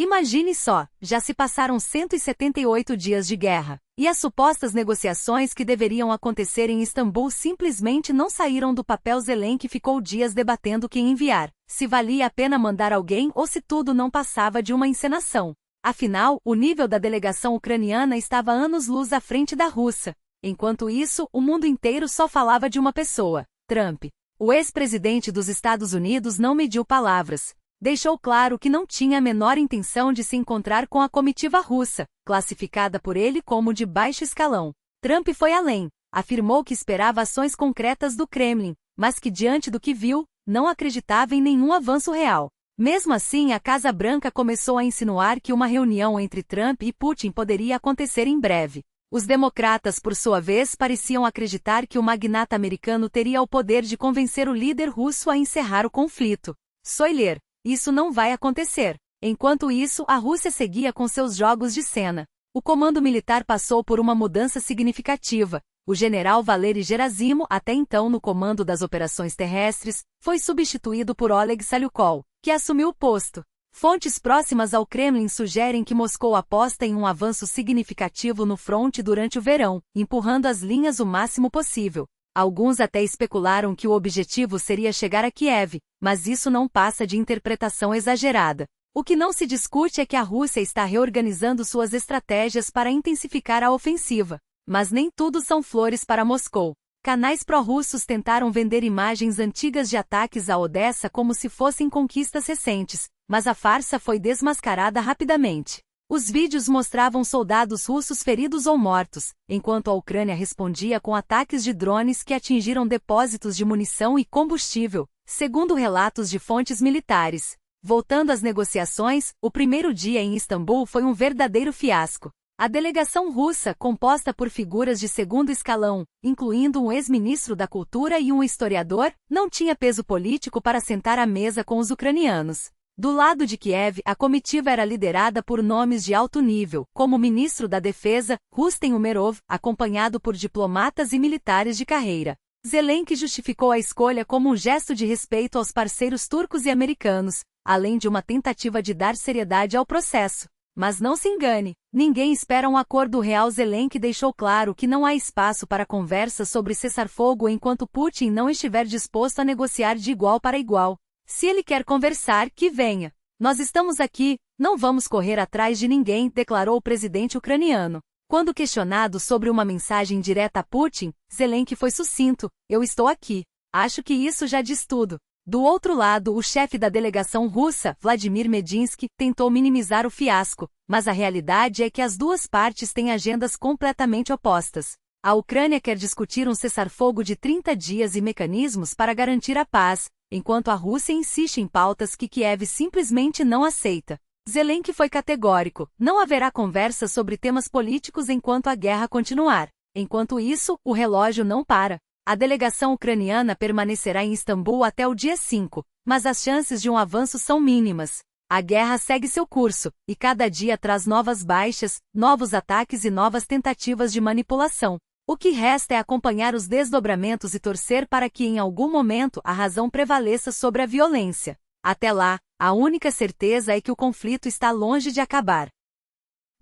Imagine só, já se passaram 178 dias de guerra, e as supostas negociações que deveriam acontecer em Istambul simplesmente não saíram do papel. Zelensky ficou dias debatendo quem enviar, se valia a pena mandar alguém ou se tudo não passava de uma encenação. Afinal, o nível da delegação ucraniana estava anos-luz à frente da russa. Enquanto isso, o mundo inteiro só falava de uma pessoa, Trump. O ex-presidente dos Estados Unidos não mediu palavras. Deixou claro que não tinha a menor intenção de se encontrar com a comitiva russa, classificada por ele como de baixo escalão. Trump foi além, afirmou que esperava ações concretas do Kremlin, mas que diante do que viu, não acreditava em nenhum avanço real. Mesmo assim, a Casa Branca começou a insinuar que uma reunião entre Trump e Putin poderia acontecer em breve. Os democratas, por sua vez, pareciam acreditar que o magnata americano teria o poder de convencer o líder russo a encerrar o conflito. Spoiler: isso não vai acontecer. Enquanto isso, a Rússia seguia com seus jogos de cena. O comando militar passou por uma mudança significativa. O general Valery Gerasimov, até então no comando das operações terrestres, foi substituído por Oleg Salyukov, que assumiu o posto. Fontes próximas ao Kremlin sugerem que Moscou aposta em um avanço significativo no fronte durante o verão, empurrando as linhas o máximo possível. Alguns até especularam que o objetivo seria chegar a Kiev, mas isso não passa de interpretação exagerada. O que não se discute é que a Rússia está reorganizando suas estratégias para intensificar a ofensiva. Mas nem tudo são flores para Moscou. Canais pró-russos tentaram vender imagens antigas de ataques a Odessa como se fossem conquistas recentes, mas a farsa foi desmascarada rapidamente. Os vídeos mostravam soldados russos feridos ou mortos, enquanto a Ucrânia respondia com ataques de drones que atingiram depósitos de munição e combustível, segundo relatos de fontes militares. Voltando às negociações, o primeiro dia em Istambul foi um verdadeiro fiasco. A delegação russa, composta por figuras de segundo escalão, incluindo um ex-ministro da Cultura e um historiador, não tinha peso político para sentar à mesa com os ucranianos. Do lado de Kiev, a comitiva era liderada por nomes de alto nível, como o ministro da Defesa, Rustem Umerov, acompanhado por diplomatas e militares de carreira. Zelensky justificou a escolha como um gesto de respeito aos parceiros turcos e americanos, além de uma tentativa de dar seriedade ao processo. Mas não se engane, ninguém espera um acordo real. Zelensky deixou claro que não há espaço para conversas sobre cessar-fogo enquanto Putin não estiver disposto a negociar de igual para igual. Se ele quer conversar, que venha. Nós estamos aqui, não vamos correr atrás de ninguém, declarou o presidente ucraniano. Quando questionado sobre uma mensagem direta a Putin, Zelensky foi sucinto: eu estou aqui. Acho que isso já diz tudo. Do outro lado, o chefe da delegação russa, Vladimir Medinsky, tentou minimizar o fiasco, mas a realidade é que as duas partes têm agendas completamente opostas. A Ucrânia quer discutir um cessar-fogo de 30 dias e mecanismos para garantir a paz, enquanto a Rússia insiste em pautas que Kiev simplesmente não aceita. Zelensky foi categórico: não haverá conversa sobre temas políticos enquanto a guerra continuar. Enquanto isso, o relógio não para. A delegação ucraniana permanecerá em Istambul até o dia 5, mas as chances de um avanço são mínimas. A guerra segue seu curso, e cada dia traz novas baixas, novos ataques e novas tentativas de manipulação. O que resta é acompanhar os desdobramentos e torcer para que em algum momento a razão prevaleça sobre a violência. Até lá, a única certeza é que o conflito está longe de acabar.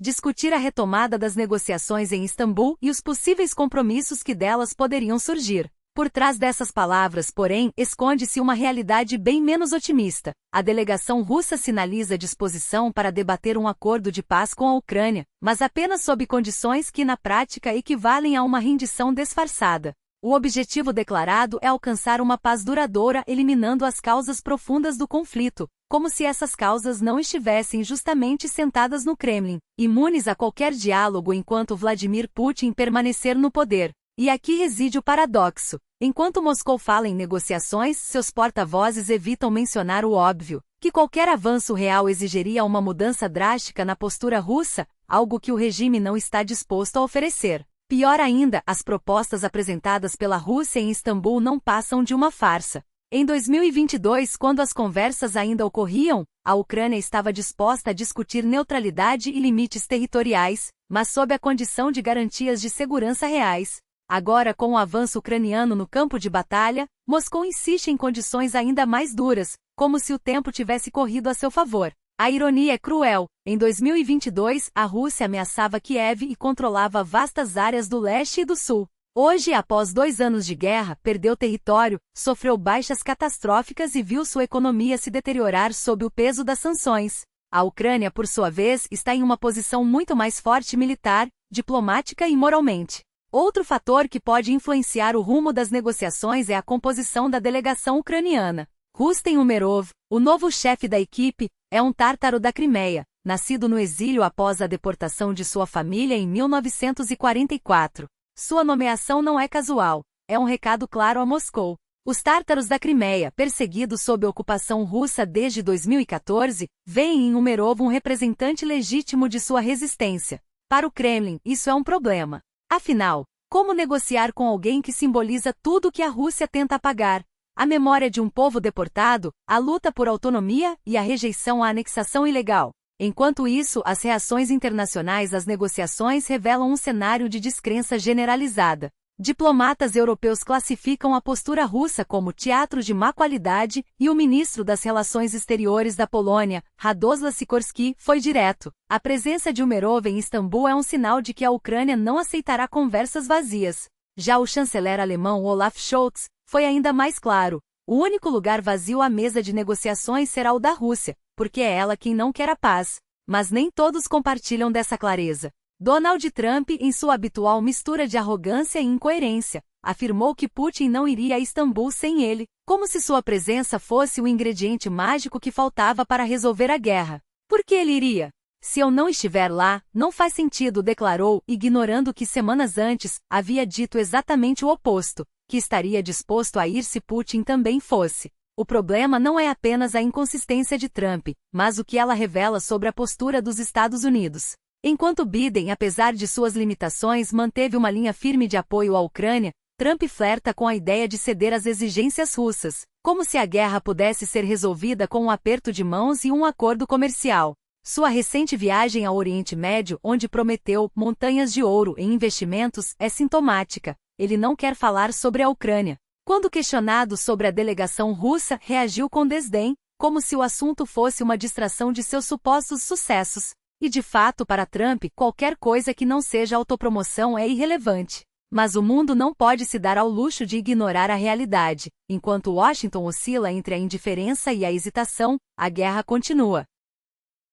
Discutir a retomada das negociações em Istambul e os possíveis compromissos que delas poderiam surgir. Por trás dessas palavras, porém, esconde-se uma realidade bem menos otimista. A delegação russa sinaliza disposição para debater um acordo de paz com a Ucrânia, mas apenas sob condições que na prática equivalem a uma rendição disfarçada. O objetivo declarado é alcançar uma paz duradoura eliminando as causas profundas do conflito, como se essas causas não estivessem justamente sentadas no Kremlin, imunes a qualquer diálogo enquanto Vladimir Putin permanecer no poder. E aqui reside o paradoxo. Enquanto Moscou fala em negociações, seus porta-vozes evitam mencionar o óbvio, que qualquer avanço real exigiria uma mudança drástica na postura russa, algo que o regime não está disposto a oferecer. Pior ainda, as propostas apresentadas pela Rússia em Istambul não passam de uma farsa. Em 2022, quando as conversas ainda ocorriam, a Ucrânia estava disposta a discutir neutralidade e limites territoriais, mas sob a condição de garantias de segurança reais. Agora, com o avanço ucraniano no campo de batalha, Moscou insiste em condições ainda mais duras, como se o tempo tivesse corrido a seu favor. A ironia é cruel. Em 2022, a Rússia ameaçava Kiev e controlava vastas áreas do leste e do sul. Hoje, após 2 anos de guerra, perdeu território, sofreu baixas catastróficas e viu sua economia se deteriorar sob o peso das sanções. A Ucrânia, por sua vez, está em uma posição muito mais forte militar, diplomática e moralmente. Outro fator que pode influenciar o rumo das negociações é a composição da delegação ucraniana. Rustem Umerov, o novo chefe da equipe, é um tártaro da Crimeia, nascido no exílio após a deportação de sua família em 1944. Sua nomeação não é casual, é um recado claro a Moscou. Os tártaros da Crimeia, perseguidos sob ocupação russa desde 2014, veem em Umerov um representante legítimo de sua resistência. Para o Kremlin, isso é um problema. Afinal, como negociar com alguém que simboliza tudo o que a Rússia tenta apagar? A memória de um povo deportado, a luta por autonomia e a rejeição à anexação ilegal. Enquanto isso, as reações internacionais às negociações revelam um cenário de descrença generalizada. Diplomatas europeus classificam a postura russa como teatro de má qualidade e o ministro das Relações Exteriores da Polônia, Radosław Sikorski, foi direto. A presença de Umerov em Istambul é um sinal de que a Ucrânia não aceitará conversas vazias. Já o chanceler alemão Olaf Scholz foi ainda mais claro. O único lugar vazio à mesa de negociações será o da Rússia, porque é ela quem não quer a paz. Mas nem todos compartilham dessa clareza. Donald Trump, em sua habitual mistura de arrogância e incoerência, afirmou que Putin não iria a Istambul sem ele, como se sua presença fosse o ingrediente mágico que faltava para resolver a guerra. Por que ele iria? Se eu não estiver lá, não faz sentido, declarou, ignorando que semanas antes havia dito exatamente o oposto, que estaria disposto a ir se Putin também fosse. O problema não é apenas a inconsistência de Trump, mas o que ela revela sobre a postura dos Estados Unidos. Enquanto Biden, apesar de suas limitações, manteve uma linha firme de apoio à Ucrânia, Trump flerta com a ideia de ceder às exigências russas, como se a guerra pudesse ser resolvida com um aperto de mãos e um acordo comercial. Sua recente viagem ao Oriente Médio, onde prometeu montanhas de ouro em investimentos, é sintomática. Ele não quer falar sobre a Ucrânia. Quando questionado sobre a delegação russa, reagiu com desdém, como se o assunto fosse uma distração de seus supostos sucessos. E de fato, para Trump, qualquer coisa que não seja autopromoção é irrelevante. Mas o mundo não pode se dar ao luxo de ignorar a realidade. Enquanto Washington oscila entre a indiferença e a hesitação, a guerra continua.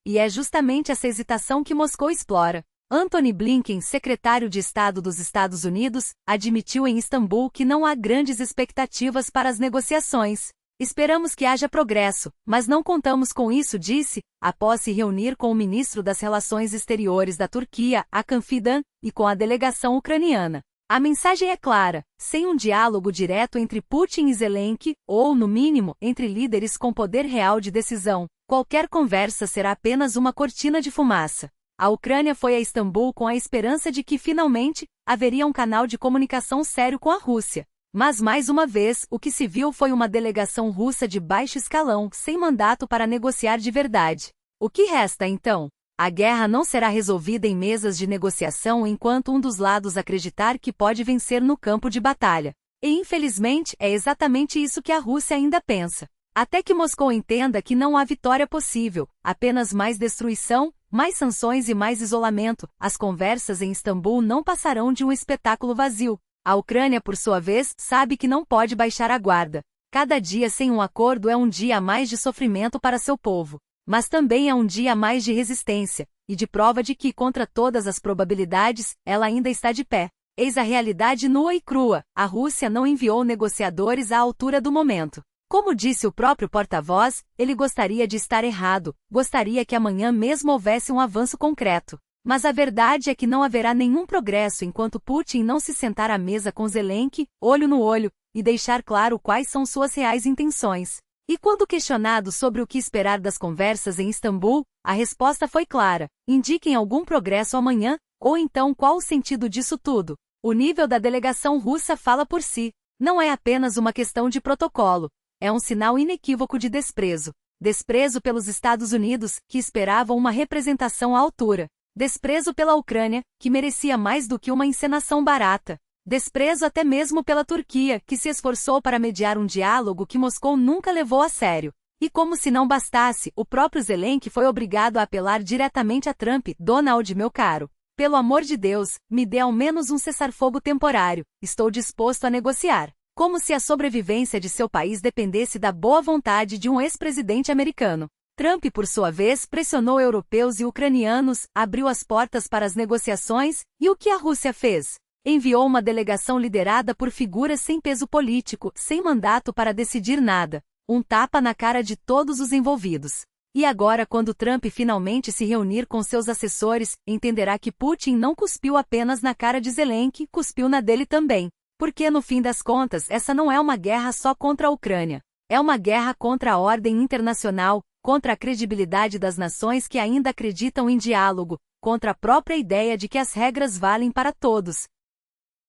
E é justamente essa hesitação que Moscou explora. Antony Blinken, secretário de Estado dos Estados Unidos, admitiu em Istambul que não há grandes expectativas para as negociações. Esperamos que haja progresso, mas não contamos com isso, disse, após se reunir com o ministro das Relações Exteriores da Turquia, Hakan Fidan, e com a delegação ucraniana. A mensagem é clara: sem um diálogo direto entre Putin e Zelensky, ou, no mínimo, entre líderes com poder real de decisão, qualquer conversa será apenas uma cortina de fumaça. A Ucrânia foi a Istambul com a esperança de que, finalmente, haveria um canal de comunicação sério com a Rússia. Mas, mais uma vez, o que se viu foi uma delegação russa de baixo escalão, sem mandato para negociar de verdade. O que resta, então? A guerra não será resolvida em mesas de negociação enquanto um dos lados acreditar que pode vencer no campo de batalha. E, infelizmente, é exatamente isso que a Rússia ainda pensa. Até que Moscou entenda que não há vitória possível, apenas mais destruição, mais sanções e mais isolamento, as conversas em Istambul não passarão de um espetáculo vazio. A Ucrânia, por sua vez, sabe que não pode baixar a guarda. Cada dia sem um acordo é um dia a mais de sofrimento para seu povo. Mas também é um dia a mais de resistência, e de prova de que, contra todas as probabilidades, ela ainda está de pé. Eis a realidade nua e crua: a Rússia não enviou negociadores à altura do momento. Como disse o próprio porta-voz, ele gostaria de estar errado, gostaria que amanhã mesmo houvesse um avanço concreto. Mas a verdade é que não haverá nenhum progresso enquanto Putin não se sentar à mesa com Zelensky, olho no olho, e deixar claro quais são suas reais intenções. E quando questionado sobre o que esperar das conversas em Istambul, a resposta foi clara: indiquem algum progresso amanhã, ou então qual o sentido disso tudo? O nível da delegação russa fala por si. Não é apenas uma questão de protocolo. É um sinal inequívoco de desprezo. Desprezo pelos Estados Unidos, que esperavam uma representação à altura. Desprezo pela Ucrânia, que merecia mais do que uma encenação barata. Desprezo até mesmo pela Turquia, que se esforçou para mediar um diálogo que Moscou nunca levou a sério. E como se não bastasse, o próprio Zelensky foi obrigado a apelar diretamente a Trump: Donald, meu caro, pelo amor de Deus, me dê ao menos um cessar-fogo temporário, estou disposto a negociar. Como se a sobrevivência de seu país dependesse da boa vontade de um ex-presidente americano. Trump, por sua vez, pressionou europeus e ucranianos, abriu as portas para as negociações, e o que a Rússia fez? Enviou uma delegação liderada por figuras sem peso político, sem mandato para decidir nada. Um tapa na cara de todos os envolvidos. E agora, quando Trump finalmente se reunir com seus assessores, entenderá que Putin não cuspiu apenas na cara de Zelensky, cuspiu na dele também. Porque, no fim das contas, essa não é uma guerra só contra a Ucrânia. É uma guerra contra a ordem internacional, contra a credibilidade das nações que ainda acreditam em diálogo, contra a própria ideia de que as regras valem para todos.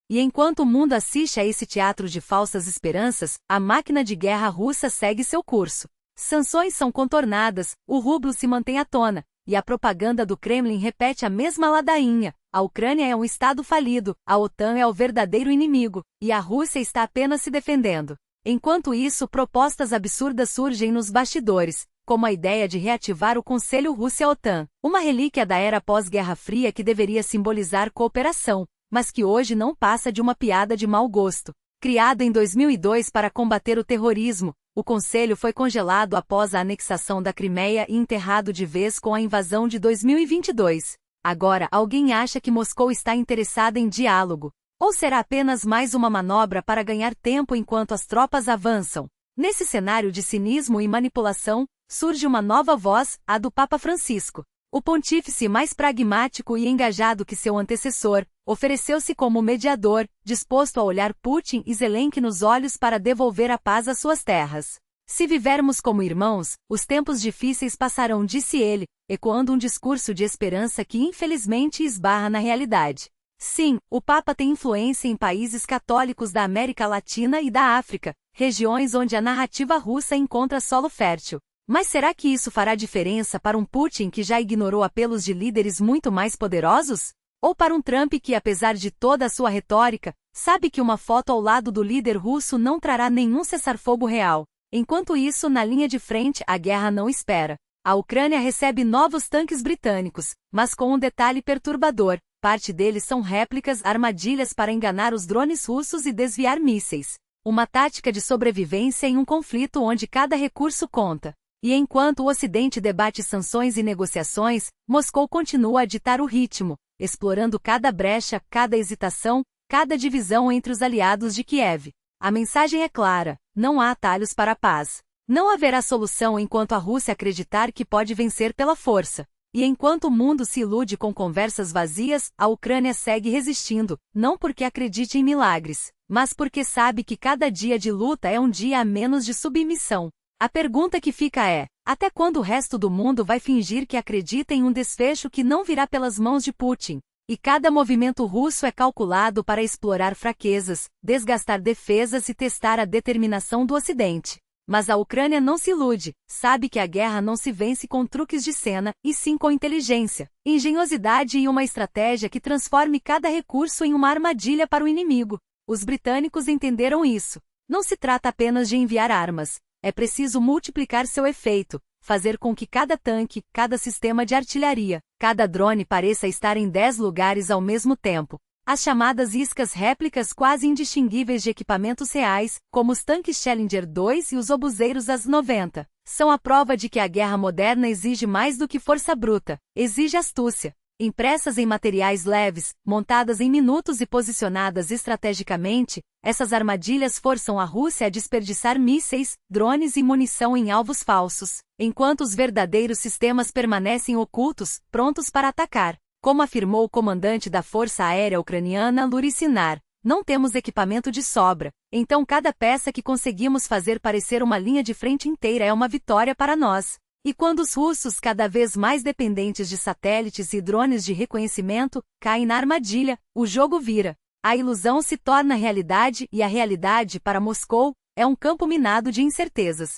E enquanto o mundo assiste a esse teatro de falsas esperanças, a máquina de guerra russa segue seu curso. Sanções são contornadas, o rublo se mantém à tona, e a propaganda do Kremlin repete a mesma ladainha: a Ucrânia é um estado falido, a OTAN é o verdadeiro inimigo, e a Rússia está apenas se defendendo. Enquanto isso, propostas absurdas surgem nos bastidores, como a ideia de reativar o Conselho Rússia-OTAN, uma relíquia da era pós-Guerra Fria que deveria simbolizar cooperação, mas que hoje não passa de uma piada de mau gosto. Criado em 2002 para combater o terrorismo, o Conselho foi congelado após a anexação da Crimeia e enterrado de vez com a invasão de 2022. Agora, alguém acha que Moscou está interessada em diálogo? Ou será apenas mais uma manobra para ganhar tempo enquanto as tropas avançam? Nesse cenário de cinismo e manipulação, surge uma nova voz, a do Papa Francisco. O pontífice mais pragmático e engajado que seu antecessor, ofereceu-se como mediador, disposto a olhar Putin e Zelensky nos olhos para devolver a paz às suas terras. Se vivermos como irmãos, os tempos difíceis passarão, disse ele, ecoando um discurso de esperança que infelizmente esbarra na realidade. Sim, o Papa tem influência em países católicos da América Latina e da África, regiões onde a narrativa russa encontra solo fértil. Mas será que isso fará diferença para um Putin que já ignorou apelos de líderes muito mais poderosos? Ou para um Trump que, apesar de toda a sua retórica, sabe que uma foto ao lado do líder russo não trará nenhum cessar-fogo real? Enquanto isso, na linha de frente, a guerra não espera. A Ucrânia recebe novos tanques britânicos, mas com um detalhe perturbador: parte deles são réplicas, armadilhas para enganar os drones russos e desviar mísseis. Uma tática de sobrevivência em um conflito onde cada recurso conta. E enquanto o Ocidente debate sanções e negociações, Moscou continua a ditar o ritmo, explorando cada brecha, cada hesitação, cada divisão entre os aliados de Kiev. A mensagem é clara: não há atalhos para a paz. Não haverá solução enquanto a Rússia acreditar que pode vencer pela força. E enquanto o mundo se ilude com conversas vazias, a Ucrânia segue resistindo, não porque acredite em milagres, mas porque sabe que cada dia de luta é um dia a menos de submissão. A pergunta que fica é: até quando o resto do mundo vai fingir que acredita em um desfecho que não virá pelas mãos de Putin? E cada movimento russo é calculado para explorar fraquezas, desgastar defesas e testar a determinação do Ocidente. Mas a Ucrânia não se ilude, sabe que a guerra não se vence com truques de cena, e sim com inteligência, engenhosidade e uma estratégia que transforme cada recurso em uma armadilha para o inimigo. Os britânicos entenderam isso. Não se trata apenas de enviar armas. É preciso multiplicar seu efeito, fazer com que cada tanque, cada sistema de artilharia, cada drone pareça estar em 10 lugares ao mesmo tempo. As chamadas iscas réplicas quase indistinguíveis de equipamentos reais, como os tanques Challenger 2 e os obuseiros AS-90, são a prova de que a guerra moderna exige mais do que força bruta, exige astúcia. Impressas em materiais leves, montadas em minutos e posicionadas estrategicamente, essas armadilhas forçam a Rússia a desperdiçar mísseis, drones e munição em alvos falsos, enquanto os verdadeiros sistemas permanecem ocultos, prontos para atacar. Como afirmou o comandante da Força Aérea Ucraniana Yuri Sinar, não temos equipamento de sobra, então cada peça que conseguimos fazer parecer uma linha de frente inteira é uma vitória para nós. E quando os russos, cada vez mais dependentes de satélites e drones de reconhecimento, caem na armadilha, o jogo vira. A ilusão se torna realidade e a realidade, para Moscou, é um campo minado de incertezas.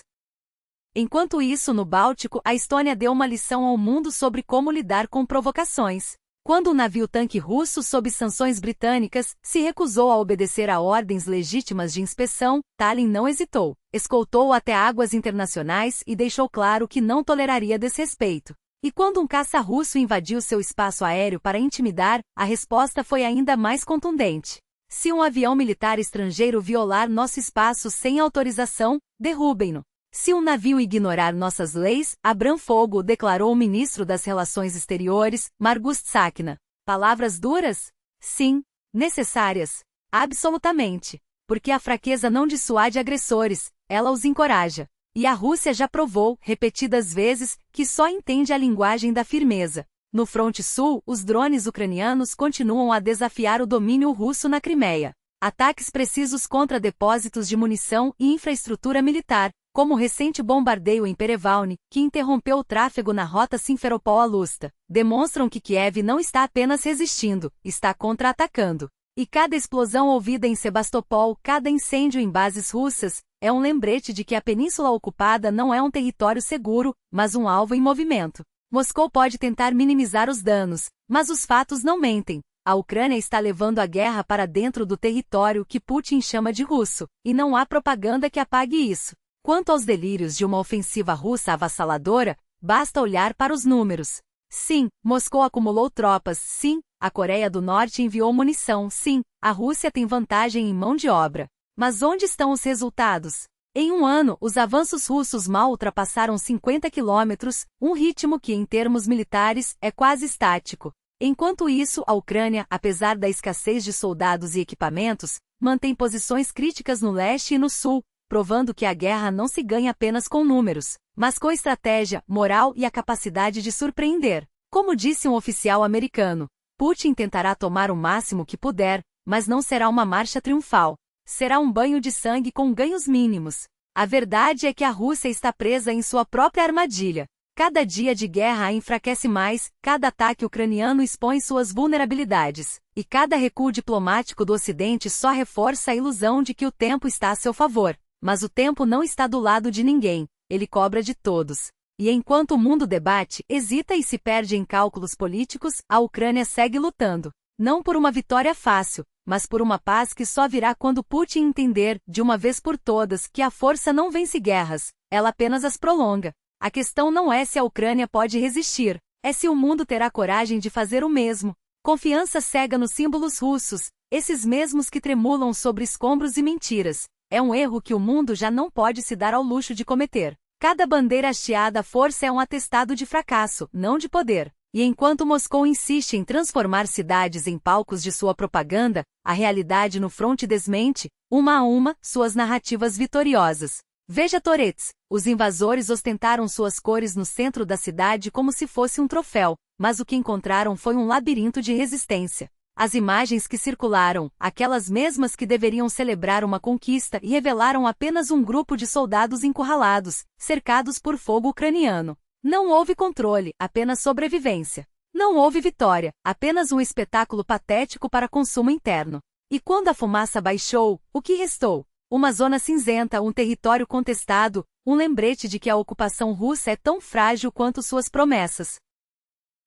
Enquanto isso, no Báltico, a Estônia deu uma lição ao mundo sobre como lidar com provocações. Quando o navio-tanque russo sob sanções britânicas se recusou a obedecer a ordens legítimas de inspeção, Tallinn não hesitou, escoltou-o até águas internacionais e deixou claro que não toleraria desrespeito. E quando um caça russo invadiu seu espaço aéreo para intimidar, a resposta foi ainda mais contundente. Se um avião militar estrangeiro violar nosso espaço sem autorização, derrubem-no. Se um navio ignorar nossas leis, abram fogo, declarou o ministro das Relações Exteriores, Margus Tsakna. Palavras duras? Sim. Necessárias? Absolutamente. Porque a fraqueza não dissuade agressores, ela os encoraja. E a Rússia já provou, repetidas vezes, que só entende a linguagem da firmeza. No fronte sul, os drones ucranianos continuam a desafiar o domínio russo na Crimeia. Ataques precisos contra depósitos de munição e infraestrutura militar, como o recente bombardeio em Perevalny, que interrompeu o tráfego na rota Simferopol-Alusta, demonstram que Kiev não está apenas resistindo, está contra-atacando. E cada explosão ouvida em Sebastopol, cada incêndio em bases russas, é um lembrete de que a península ocupada não é um território seguro, mas um alvo em movimento. Moscou pode tentar minimizar os danos, mas os fatos não mentem. A Ucrânia está levando a guerra para dentro do território que Putin chama de russo, e não há propaganda que apague isso. Quanto aos delírios de uma ofensiva russa avassaladora, basta olhar para os números. Sim, Moscou acumulou tropas, sim, a Coreia do Norte enviou munição, sim, a Rússia tem vantagem em mão de obra. Mas onde estão os resultados? Em um ano, os avanços russos mal ultrapassaram 50 quilômetros, um ritmo que, em termos militares, é quase estático. Enquanto isso, a Ucrânia, apesar da escassez de soldados e equipamentos, mantém posições críticas no leste e no sul, provando que a guerra não se ganha apenas com números, mas com estratégia, moral e a capacidade de surpreender. Como disse um oficial americano, Putin tentará tomar o máximo que puder, mas não será uma marcha triunfal. Será um banho de sangue com ganhos mínimos. A verdade é que a Rússia está presa em sua própria armadilha. Cada dia de guerra a enfraquece mais, cada ataque ucraniano expõe suas vulnerabilidades, e cada recuo diplomático do Ocidente só reforça a ilusão de que o tempo está a seu favor. Mas o tempo não está do lado de ninguém, ele cobra de todos. E enquanto o mundo debate, hesita e se perde em cálculos políticos, a Ucrânia segue lutando. Não por uma vitória fácil, mas por uma paz que só virá quando Putin entender, de uma vez por todas, que a força não vence guerras, ela apenas as prolonga. A questão não é se a Ucrânia pode resistir, é se o mundo terá coragem de fazer o mesmo. Confiança cega nos símbolos russos, esses mesmos que tremulam sobre escombros e mentiras. É um erro que o mundo já não pode se dar ao luxo de cometer. Cada bandeira hasteada à força é um atestado de fracasso, não de poder. E enquanto Moscou insiste em transformar cidades em palcos de sua propaganda, a realidade no fronte desmente, uma a uma, suas narrativas vitoriosas. Veja Torets. Os invasores ostentaram suas cores no centro da cidade como se fosse um troféu, mas o que encontraram foi um labirinto de resistência. As imagens que circularam, aquelas mesmas que deveriam celebrar uma conquista, revelaram apenas um grupo de soldados encurralados, cercados por fogo ucraniano. Não houve controle, apenas sobrevivência. Não houve vitória, apenas um espetáculo patético para consumo interno. E quando a fumaça baixou, o que restou? Uma zona cinzenta, um território contestado, um lembrete de que a ocupação russa é tão frágil quanto suas promessas.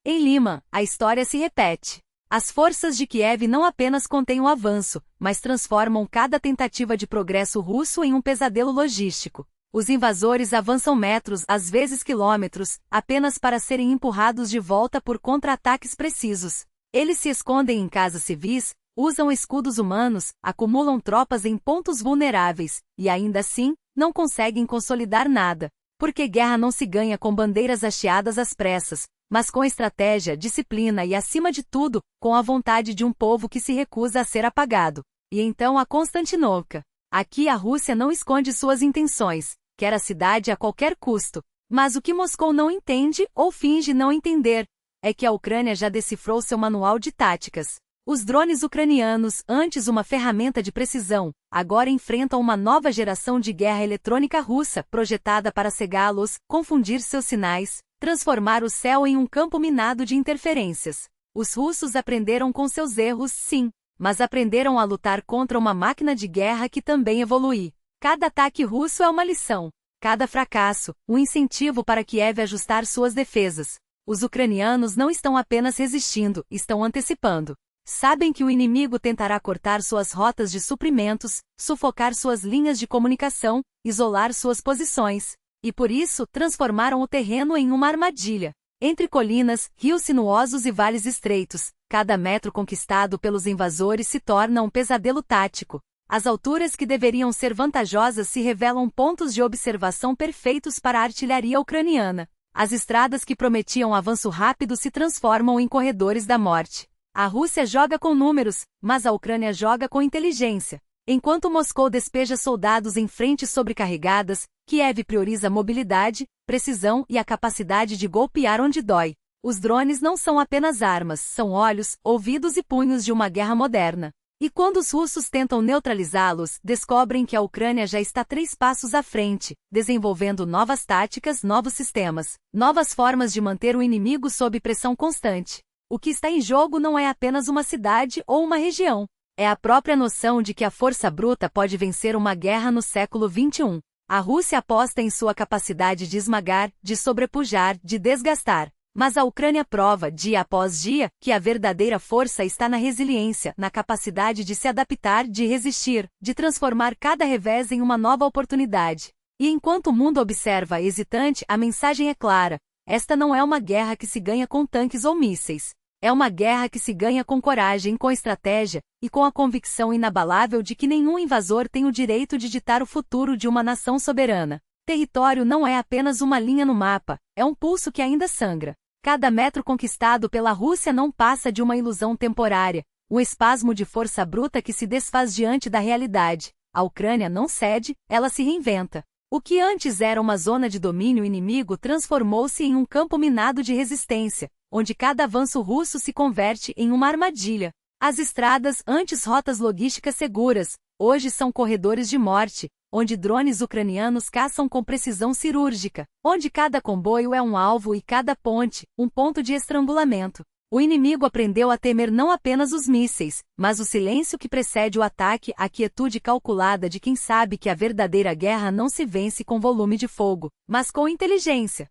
Em Lima, a história se repete. As forças de Kiev não apenas contêm o avanço, mas transformam cada tentativa de progresso russo em um pesadelo logístico. Os invasores avançam metros, às vezes quilômetros, apenas para serem empurrados de volta por contra-ataques precisos. Eles se escondem em casas civis, usam escudos humanos, acumulam tropas em pontos vulneráveis, e ainda assim, não conseguem consolidar nada. Porque guerra não se ganha com bandeiras hasteadas às pressas, mas com estratégia, disciplina e, acima de tudo, com a vontade de um povo que se recusa a ser apagado. E então a Constantinovka. Aqui a Rússia não esconde suas intenções, quer a cidade a qualquer custo. Mas o que Moscou não entende, ou finge não entender, é que a Ucrânia já decifrou seu manual de táticas. Os drones ucranianos, antes uma ferramenta de precisão, agora enfrentam uma nova geração de guerra eletrônica russa, projetada para cegá-los, confundir seus sinais, transformar o céu em um campo minado de interferências. Os russos aprenderam com seus erros, sim, mas aprenderam a lutar contra uma máquina de guerra que também evolui. Cada ataque russo é uma lição. Cada fracasso, um incentivo para Kiev ajustar suas defesas. Os ucranianos não estão apenas resistindo, estão antecipando. Sabem que o inimigo tentará cortar suas rotas de suprimentos, sufocar suas linhas de comunicação, isolar suas posições. E por isso, transformaram o terreno em uma armadilha. Entre colinas, rios sinuosos e vales estreitos, cada metro conquistado pelos invasores se torna um pesadelo tático. As alturas que deveriam ser vantajosas se revelam pontos de observação perfeitos para a artilharia ucraniana. As estradas que prometiam avanço rápido se transformam em corredores da morte. A Rússia joga com números, mas a Ucrânia joga com inteligência. Enquanto Moscou despeja soldados em frentes sobrecarregadas, Kiev prioriza mobilidade, precisão e a capacidade de golpear onde dói. Os drones não são apenas armas, são olhos, ouvidos e punhos de uma guerra moderna. E quando os russos tentam neutralizá-los, descobrem que a Ucrânia já está 3 passos à frente, desenvolvendo novas táticas, novos sistemas, novas formas de manter o inimigo sob pressão constante. O que está em jogo não é apenas uma cidade ou uma região. É a própria noção de que a força bruta pode vencer uma guerra no século XXI. A Rússia aposta em sua capacidade de esmagar, de sobrepujar, de desgastar. Mas a Ucrânia prova, dia após dia, que a verdadeira força está na resiliência, na capacidade de se adaptar, de resistir, de transformar cada revés em uma nova oportunidade. E enquanto o mundo observa hesitante, a mensagem é clara. Esta não é uma guerra que se ganha com tanques ou mísseis. É uma guerra que se ganha com coragem, com estratégia, e com a convicção inabalável de que nenhum invasor tem o direito de ditar o futuro de uma nação soberana. Território não é apenas uma linha no mapa, é um pulso que ainda sangra. Cada metro conquistado pela Rússia não passa de uma ilusão temporária, um espasmo de força bruta que se desfaz diante da realidade. A Ucrânia não cede, ela se reinventa. O que antes era uma zona de domínio inimigo transformou-se em um campo minado de resistência, onde cada avanço russo se converte em uma armadilha. As estradas, antes rotas logísticas seguras, hoje são corredores de morte, onde drones ucranianos caçam com precisão cirúrgica, onde cada comboio é um alvo e cada ponte, um ponto de estrangulamento. O inimigo aprendeu a temer não apenas os mísseis, mas o silêncio que precede o ataque, a quietude calculada de quem sabe que a verdadeira guerra não se vence com volume de fogo, mas com inteligência.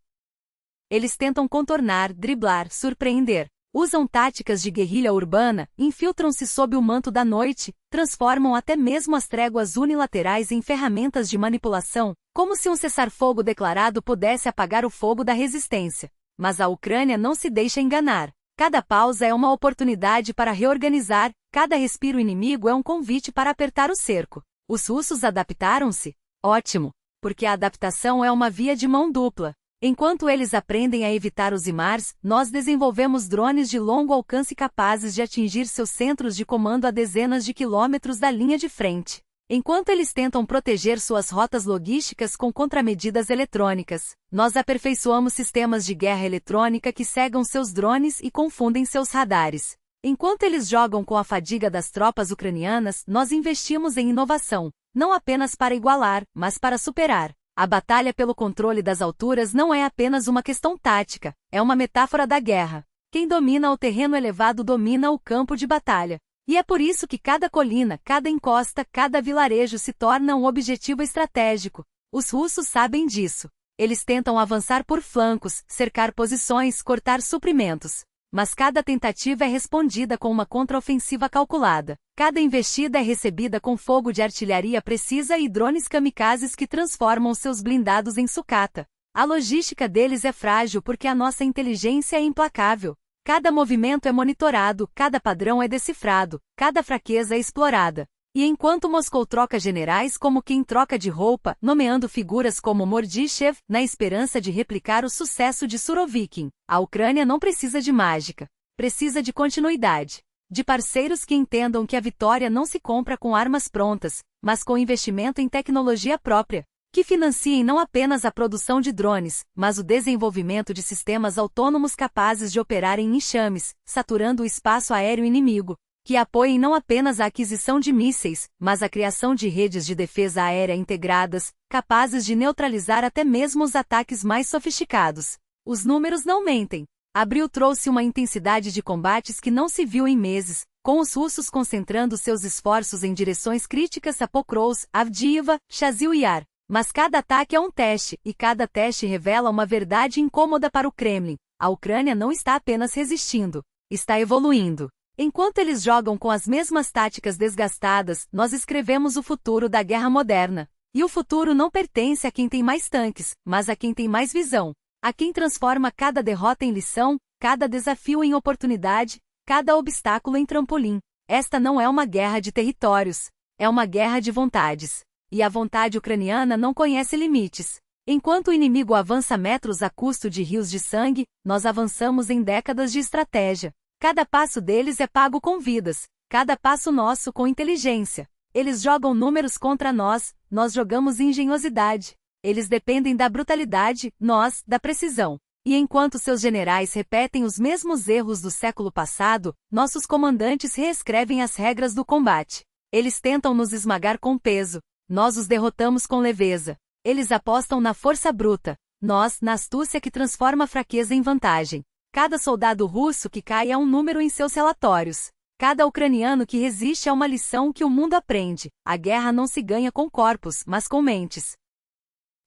Eles tentam contornar, driblar, surpreender. Usam táticas de guerrilha urbana, infiltram-se sob o manto da noite, transformam até mesmo as tréguas unilaterais em ferramentas de manipulação, como se um cessar-fogo declarado pudesse apagar o fogo da resistência. Mas a Ucrânia não se deixa enganar. Cada pausa é uma oportunidade para reorganizar, cada respiro inimigo é um convite para apertar o cerco. Os russos adaptaram-se? Ótimo! Porque a adaptação é uma via de mão dupla. Enquanto eles aprendem a evitar os IMARS, nós desenvolvemos drones de longo alcance capazes de atingir seus centros de comando a dezenas de quilômetros da linha de frente. Enquanto eles tentam proteger suas rotas logísticas com contramedidas eletrônicas, nós aperfeiçoamos sistemas de guerra eletrônica que cegam seus drones e confundem seus radares. Enquanto eles jogam com a fadiga das tropas ucranianas, nós investimos em inovação, não apenas para igualar, mas para superar. A batalha pelo controle das alturas não é apenas uma questão tática, é uma metáfora da guerra. Quem domina o terreno elevado domina o campo de batalha. E é por isso que cada colina, cada encosta, cada vilarejo se torna um objetivo estratégico. Os russos sabem disso. Eles tentam avançar por flancos, cercar posições, cortar suprimentos. Mas cada tentativa é respondida com uma contraofensiva calculada. Cada investida é recebida com fogo de artilharia precisa e drones kamikazes que transformam seus blindados em sucata. A logística deles é frágil porque a nossa inteligência é implacável. Cada movimento é monitorado, cada padrão é decifrado, cada fraqueza é explorada. E enquanto Moscou troca generais como quem troca de roupa, nomeando figuras como Mordyshev, na esperança de replicar o sucesso de Surovikin, a Ucrânia não precisa de mágica. Precisa de continuidade. De parceiros que entendam que a vitória não se compra com armas prontas, mas com investimento em tecnologia própria. Que financiem não apenas a produção de drones, mas o desenvolvimento de sistemas autônomos capazes de operar em enxames, saturando o espaço aéreo inimigo. Que apoiem não apenas a aquisição de mísseis, mas a criação de redes de defesa aérea integradas, capazes de neutralizar até mesmo os ataques mais sofisticados. Os números não mentem. Abril trouxe uma intensidade de combates que não se viu em meses, com os russos concentrando seus esforços em direções críticas a Pokrovsk, Avdiivka, Chasiv Yar. Mas cada ataque é um teste, e cada teste revela uma verdade incômoda para o Kremlin. A Ucrânia não está apenas resistindo, está evoluindo. Enquanto eles jogam com as mesmas táticas desgastadas, nós escrevemos o futuro da guerra moderna. E o futuro não pertence a quem tem mais tanques, mas a quem tem mais visão. A quem transforma cada derrota em lição, cada desafio em oportunidade, cada obstáculo em trampolim. Esta não é uma guerra de territórios, é uma guerra de vontades. E a vontade ucraniana não conhece limites. Enquanto o inimigo avança metros a custo de rios de sangue, nós avançamos em décadas de estratégia. Cada passo deles é pago com vidas, cada passo nosso com inteligência. Eles jogam números contra nós jogamos engenhosidade. Eles dependem da brutalidade, nós, da precisão. E enquanto seus generais repetem os mesmos erros do século passado, nossos comandantes reescrevem as regras do combate. Eles tentam nos esmagar com peso, nós os derrotamos com leveza. Eles apostam na força bruta, nós, na astúcia que transforma a fraqueza em vantagem. Cada soldado russo que cai é um número em seus relatórios. Cada ucraniano que resiste é uma lição que o mundo aprende. A guerra não se ganha com corpos, mas com mentes.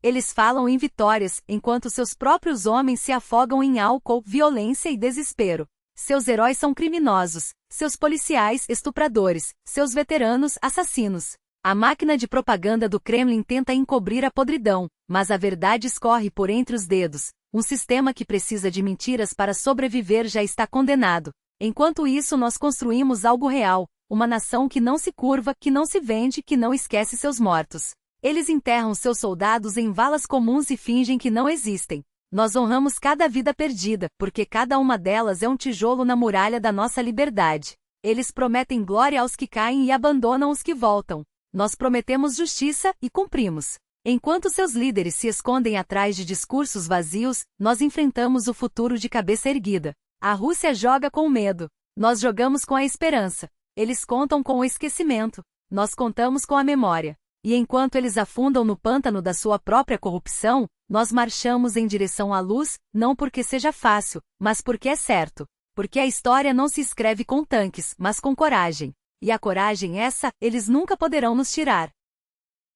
Eles falam em vitórias, enquanto seus próprios homens se afogam em álcool, violência e desespero. Seus heróis são criminosos, seus policiais, estupradores, seus veteranos, assassinos. A máquina de propaganda do Kremlin tenta encobrir a podridão, mas a verdade escorre por entre os dedos. Um sistema que precisa de mentiras para sobreviver já está condenado. Enquanto isso, nós construímos algo real, uma nação que não se curva, que não se vende, que não esquece seus mortos. Eles enterram seus soldados em valas comuns e fingem que não existem. Nós honramos cada vida perdida, porque cada uma delas é um tijolo na muralha da nossa liberdade. Eles prometem glória aos que caem e abandonam os que voltam. Nós prometemos justiça e cumprimos. Enquanto seus líderes se escondem atrás de discursos vazios, nós enfrentamos o futuro de cabeça erguida. A Rússia joga com o medo. Nós jogamos com a esperança. Eles contam com o esquecimento. Nós contamos com a memória. E enquanto eles afundam no pântano da sua própria corrupção, nós marchamos em direção à luz, não porque seja fácil, mas porque é certo. Porque a história não se escreve com tanques, mas com coragem. E a coragem essa, eles nunca poderão nos tirar.